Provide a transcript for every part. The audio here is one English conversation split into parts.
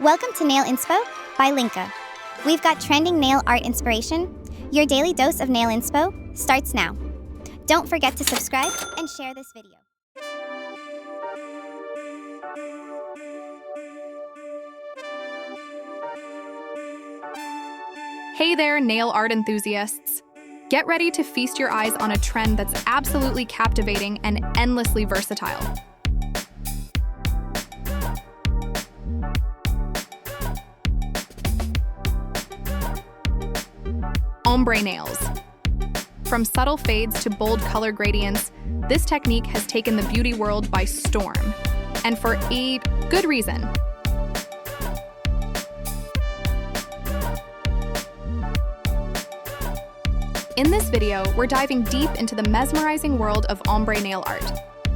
Welcome to Nail Inspo by Linka. We've got trending nail art inspiration. Your daily dose of nail inspo starts now. Don't forget to subscribe and share this video. Hey there, nail art enthusiasts! Get ready to feast your eyes on a trend that's absolutely captivating and endlessly versatile. Ombre nails. From subtle fades to bold color gradients, this technique has taken the beauty world by storm. And for a good reason. In this video, we're diving deep into the mesmerizing world of ombre nail art,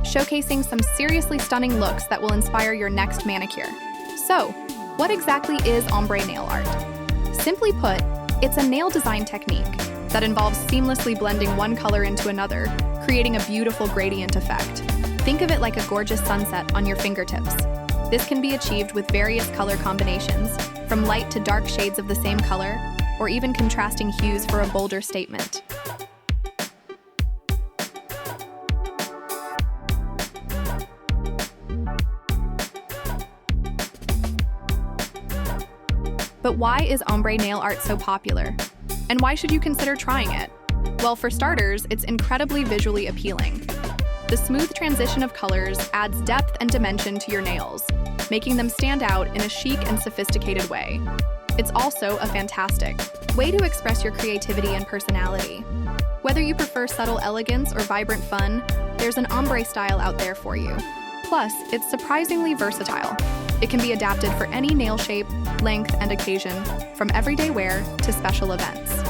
showcasing some seriously stunning looks that will inspire your next manicure. So, what exactly is ombre nail art? Simply put, it's a nail design technique that involves seamlessly blending one color into another, creating a beautiful gradient effect. Think of it like a gorgeous sunset on your fingertips. This can be achieved with various color combinations, from light to dark shades of the same color, or even contrasting hues for a bolder statement. But why is ombre nail art so popular? And why should you consider trying it? Well, for starters, it's incredibly visually appealing. The smooth transition of colors adds depth and dimension to your nails, making them stand out in a chic and sophisticated way. It's also a fantastic way to express your creativity and personality. Whether you prefer subtle elegance or vibrant fun, there's an ombre style out there for you. Plus, it's surprisingly versatile. It can be adapted for any nail shape, length, and occasion, from everyday wear to special events.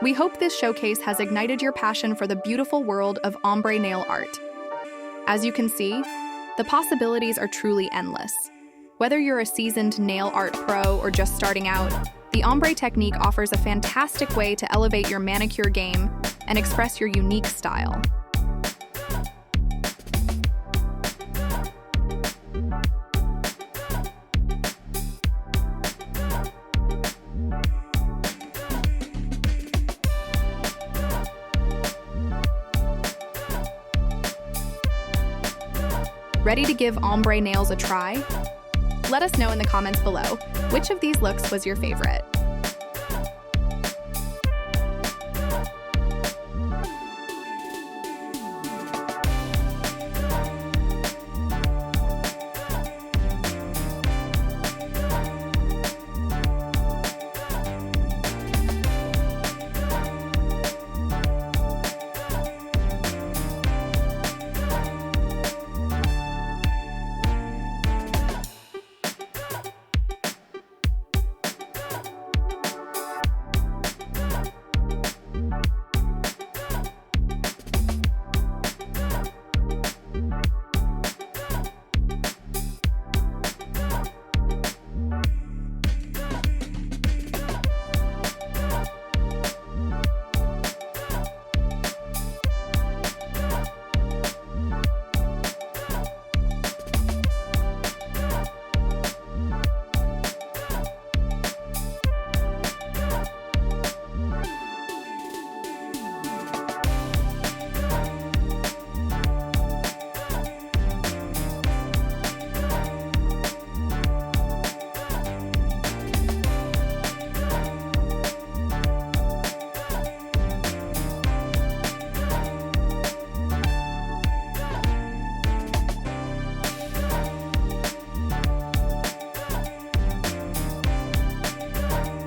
We hope this showcase has ignited your passion for the beautiful world of ombre nail art. As you can see, the possibilities are truly endless. Whether you're a seasoned nail art pro or just starting out, the ombre technique offers a fantastic way to elevate your manicure game and express your unique style. Ready to give ombre nails a try? Let us know in the comments below, which of these looks was your favorite?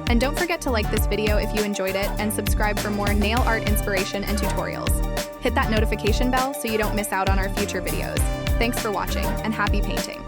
And don't forget to like this video if you enjoyed it and subscribe for more nail art inspiration and tutorials. Hit that notification bell so you don't miss out on our future videos. Thanks for watching, and happy painting!